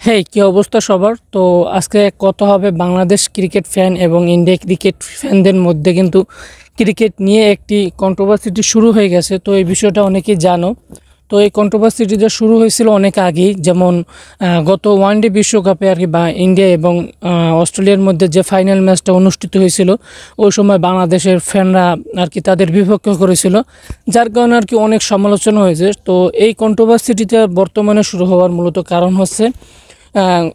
হেই কি অবস্থা সবার। তো আজকে কথা হবে বাংলাদেশ ক্রিকেট ফ্যান এবং ইন্ডিয়া ক্রিকেট ফ্যানদের মধ্যে কিন্তু ক্রিকেট নিয়ে একটি কন্ট্রোভার্সিটি শুরু হয়ে গেছে। তো এই বিষয়টা অনেকেই জানো। তো এই কন্ট্রোভার্সিটিটা শুরু হয়েছিল অনেক আগেই, যেমন গত ওয়ানডে বিশ্বকাপে আর কি বা ইন্ডিয়া এবং অস্ট্রেলিয়ার মধ্যে যে ফাইনাল ম্যাচটা অনুষ্ঠিত হয়েছিল ওই সময় বাংলাদেশের ফ্যানরা আর কি তাদের বিপক্ষ করেছিল, যার কারণে আর কি অনেক সমালোচনা হয়েছে। তো এই কন্ট্রোভার্সিটিটা বর্তমানে শুরু হওয়ার মূলত কারণ হচ্ছে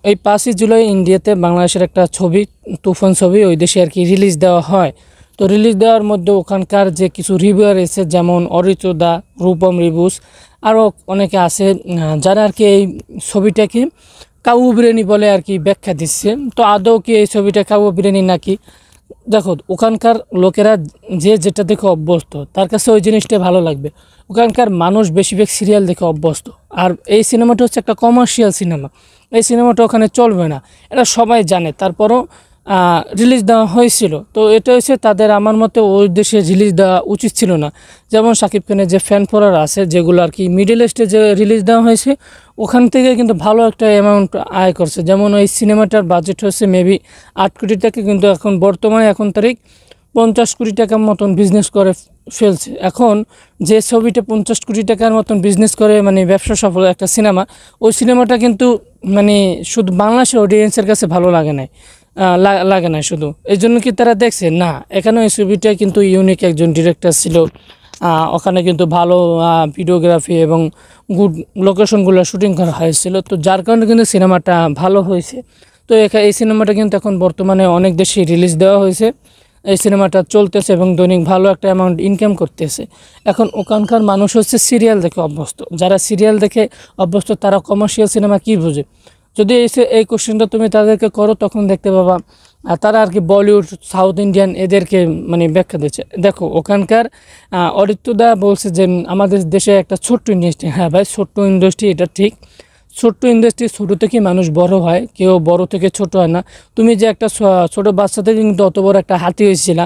এই 5ই জুলাই ইন্ডিয়াতে বাংলাদেশের একটা ছবি, তুফান ছবি ওই দেশে আর কি রিলিজ দেওয়া হয়। তো রিলিজ দেওয়ার মধ্যে ওখানকার যে কিছু রিভিউয়ার এসে, যেমন অরিত্র দা, রূপম রিভুস, আরও অনেকে আছে যারা আর কি এই ছবিটাকে কাবু বিরিয়ানি বলে আর কি ব্যাখ্যা দিচ্ছে। তো আদৌ কি এই ছবিটা কাবু বিরিয়ানি নাকি? দেখো, ওখানকার লোকেরা যে যেটা দেখে অভ্যস্ত তার কাছে ওই জিনিসটা ভালো লাগবে। ওখানকার মানুষ বেশিরভাগ সিরিয়াল দেখে অভ্যস্ত, আর এই সিনেমাটা হচ্ছে একটা কমার্শিয়াল সিনেমা। এই সিনেমাটা ওখানে চলবে না, এটা সবাই জানে। তারপরও রিলিজ দেওয়া হয়েছিল। তো এটা হচ্ছে তাদের, আমার মতে ওই দেশে রিলিজ দেওয়া উচিত ছিল না। যেমন শাকিব খানের যে ফ্যান ফলোয়ার আছে যেগুলো আর কি মিডল ইস্টে যে রিলিজ দেওয়া হয়েছে ওখান থেকে কিন্তু ভালো একটা অ্যামাউন্ট আয় করছে। যেমন ওই সিনেমাটার বাজেট হচ্ছে মেবি 8 কোটি টাকা, কিন্তু এখন বর্তমানে এখন তারিখ 50 কোটি টাকার মতন বিজনেস করে ফেলছে। এখন যে ছবিটা 50 কোটি টাকার মতন বিজনেস করে, মানে ব্যবসা সফল একটা সিনেমা, ওই সিনেমাটা কিন্তু মানে শুধু বাংলাদেশের অডিয়েন্সের কাছে ভালো লাগে না, লাগে না শুধু এই জন্য কি তারা দেখছে না। এখানে এই ছবিটা কিন্তু ইউনিক একজন ডিরেক্টর ছিল, ওখানে কিন্তু ভালো ভিডিওগ্রাফি এবং গুড লোকেশনগুলো শুটিং করা হয়েছিল। তো যার কারণে কিন্তু সিনেমাটা ভালো হয়েছে। তো এই সিনেমাটা কিন্তু এখন বর্তমানে অনেক দেশে রিলিজ দেওয়া হয়েছে। এই সিনেমাটা চলতেছে এবং দৈনিক ভালো একটা অ্যামাউন্ট ইনকাম করতেছে। এখন ওখানকার মানুষ হচ্ছে সিরিয়াল দেখে অভ্যস্ত, যারা সিরিয়াল দেখে অভ্যস্ত তারা কমার্শিয়াল সিনেমা কী বোঝে। যদি এই কোশ্চেনটা তুমি তাদেরকে করো তখন দেখতে পাবা তারা আর কি বলিউড, সাউথ ইন্ডিয়ান এদেরকে মানে ব্যাখ্যা দিচ্ছে। দেখো ওখানকার অরিত্রদা বলছে যে আমাদের দেশে একটা ছোট্ট ইন্ডাস্ট্রি। হ্যাঁ ভাই, ছোট্ট ইন্ডাস্ট্রি, এটা ঠিক। ছোট্ট ইন্ডাস্ট্রি, ছোটো থেকে মানুষ বড় হয়, কেউ বড় থেকে ছোট হয় না। তুমি যে একটা ছোট বাচ্চা থেকে কিন্তু অত বড় একটা হাতি হয়েছিল।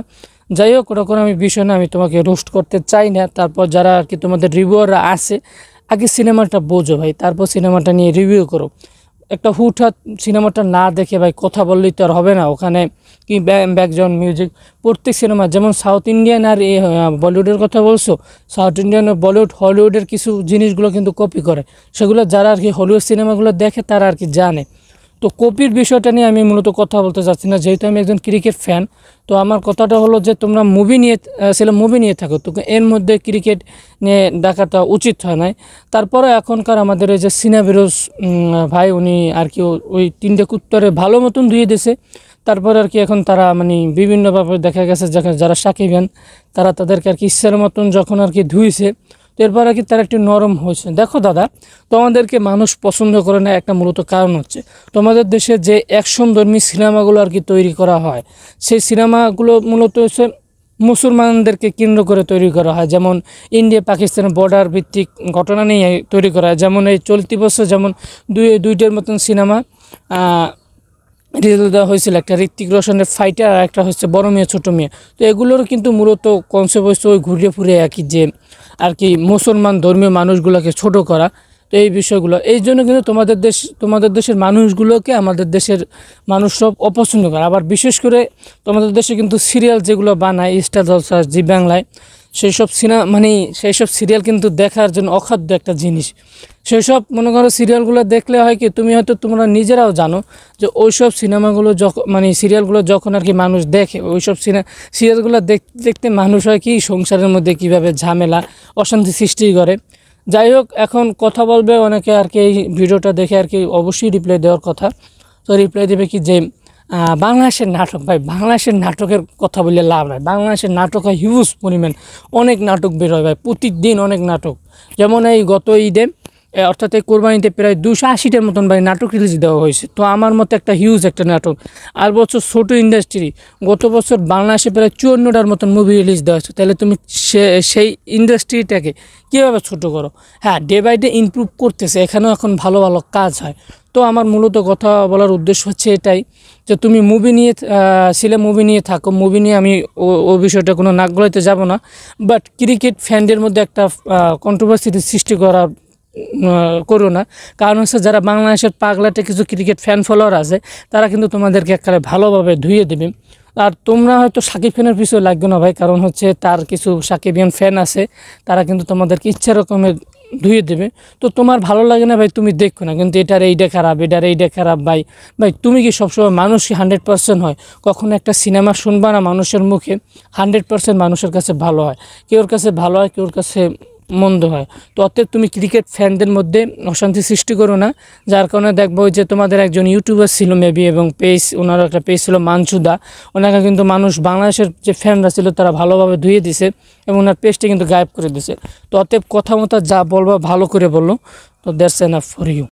যাই হোক, ওরকম আমি বিষয় না, আমি তোমাকে রোস্ট করতে চাই না। তারপর যারা আর কি তোমাদের রিভিউয়াররা আছে, আগে সিনেমাটা বোঝো ভাই, তারপর সিনেমাটা নিয়ে রিভিউ করো। একটা হুটহাট সিনেমাটা না দেখে ভাই কথা বললেই তো আর হবে না। ওখানে কি ব্যাকগ্রাউন্ড মিউজিক, প্রত্যেক সিনেমা যেমন সাউথ ইন্ডিয়ান আর বলিউডের কথা বলছো, সাউথ ইন্ডিয়ান ও বলিউড হলিউডের কিছু জিনিসগুলো কিন্তু কপি করে, সেগুলো যারা আর কি হলিউড সিনেমাগুলো দেখে তারা আর কি জানে। তো কপির বিষয়টা নিয়ে আমি মূলত কথা বলতে চাচ্ছি না, যেহেতু আমি একজন ক্রিকেট ফ্যান। তো আমার কথাটা হলো যে তোমরা মুভি নিয়ে থাকো, তো এর মধ্যে ক্রিকেট নিয়ে ডাকাটা উচিত হয় নাই। তারপরে এখনকার আমাদের এই যে সিনা ফিরোজ ভাই, উনি আর কি ওই 3টে কুত্তরে ভালো মতন ধুয়ে দিয়েছে। তারপরে আর কি এখন তারা মানে বিভিন্নভাবে দেখা গেছে যারা সাকিবান তারা তাদেরকে আর কি ইচ্ছার মতন যখন আর কি ধুয়েছে, তো এরপর আর কি তারা একটু নরম হয়েছে। দেখো দাদা, তোমাদেরকে মানুষ পছন্দ করে না একটা মূলত কারণ হচ্ছে তোমাদের দেশে যে অ্যাকশনধর্মী সিনেমাগুলো আর কি তৈরি করা হয়, সেই সিনেমাগুলো মূলত হচ্ছে মুসলমানদেরকে কেন্দ্র করে তৈরি করা হয়। যেমন ইন্ডিয়া পাকিস্তান বর্ডার ভিত্তিক ঘটনা নিয়ে তৈরি করা হয়। যেমন এই চলতি বছর যেমন দুইটার মতন সিনেমা রিলিজ দেওয়া হয়েছিল, একটা ঋত্বিক রোশনের ফাইটার আর একটা হচ্ছে বড় মেয়ে ছোটো মেয়ে। তো এগুলোর কিন্তু মূলত কনসেপ্ট হচ্ছে ওই ঘুরিয়ে ফুরিয়ে একই, যে আর কি মুসলমান ধর্মীয় মানুষগুলোকে ছোট করা। তো এই বিষয়গুলো এই জন্য কিন্তু তোমাদের দেশের মানুষগুলোকে আমাদের দেশের মানুষ সব অপছন্দ করে। আবার বিশেষ করে তোমাদের দেশে কিন্তু সিরিয়াল যেগুলো বানায় স্টার জলসা, জি বাংলায়, সেই সব সিরিয়াল কিন্তু দেখার জন্য অখাদ্য একটা জিনিস। সেই সব মনে করো সিরিয়ালগুলো দেখলে হয় কি, তোমরা নিজেরাও জানো যে ওইসব সিনেমাগুলো যখন সিরিয়ালগুলো যখন আর কি মানুষ দেখে, ওইসব সিরিয়ালগুলো দেখতে মানুষ হয় কি সংসারের মধ্যে কীভাবে ঝামেলা অশান্তি সৃষ্টি করে। যাই হোক, এখন কথা বলবে অনেকে আর কি এই ভিডিওটা দেখে আর কি অবশ্যই রিপ্লাই দেওয়ার কথা। তো রিপ্লাই দেবে কি যে বাংলাদেশের নাটক, ভাই বাংলাদেশের নাটকের কথা বললে লাভ নাই। বাংলাদেশের নাটক হয় হিউজ পরিমাণ, অনেক নাটক বের হয় ভাই, প্রতিদিন অনেক নাটক। যেমন এই গত ঈদে অর্থাৎ এই কোরবানিতে প্রায় 280টার মতন ভাই নাটক রিলিজ দেওয়া হয়েছে। তো আমার মতে একটা হিউজ একটা নাটক। আর বছর ছোটো ইন্ডাস্ট্রি, গত বছর বাংলাদেশে প্রায় 54টার মতন মুভি রিলিজ দেওয়া হয়েছে। তাহলে তুমি সেই ইন্ডাস্ট্রিটাকে কীভাবে ছোটো করো? হ্যাঁ, ডে বাই ডে ইমপ্রুভ করতেছে, এখানেও এখন ভালো ভালো কাজ হয়। তো আমার মূলত কথা বলার উদ্দেশ্য হচ্ছে এটাই, যে তুমি মুভি নিয়ে থাকো, মুভি নিয়ে আমি ও বিষয়টা কোনো নাক গলাইতে যাব না। বাট ক্রিকেট ফ্যানদের মধ্যে একটা কন্ট্রোভার্সিটি সৃষ্টি করার করো না। কারণ হচ্ছে যারা বাংলাদেশের পাগলাটে কিছু ক্রিকেট ফ্যান ফলোয়ার আছে তারা কিন্তু তোমাদেরকে একবারে ভালোভাবে ধুয়ে দেবে। আর তোমরা হয়তো সাকিব খানের পিছনে লাগবে না ভাই, কারণ হচ্ছে তার কিছু সাকিবিয়ান ফ্যান আছে, তারা কিন্তু তোমাদেরকে ইচ্ছা রকমের ধুয়ে দেবে। তো তোমার ভালো লাগে না ভাই, তুমি দেখো না, কিন্তু এটার এইটা খারাপ, এটার এইটা খারাপ। ভাই ভাই তুমি কি সবসময় মানুষ কি 100% হয়? কখনো একটা সিনেমা শুনবা না মানুষের মুখে 100% মানুষের কাছে ভালো হয়, কেউর কাছে ভালো হয়, কেউর কাছে মন্দ হয়। তো অতএব তুমি ক্রিকেট ফ্যানদের মধ্যে অশান্তি সৃষ্টি করো না। যার কারণে দেখবো যে তোমাদের একজন ইউটিউবার ছিল মেবি, এবং পেজ, ওনারও একটা পেজ ছিল মানসুদা, ওনাকে কিন্তু মানুষ, বাংলাদেশের যে ফ্যানরা ছিল তারা ভালোভাবে ধুয়ে দিছে এবং ওনার পেজটি কিন্তু গায়েব করে দিছে। তো অতএব কথা মতো যা বলবো ভালো করে বললো। তো দ্যাটস এনাফ ফর ইউ।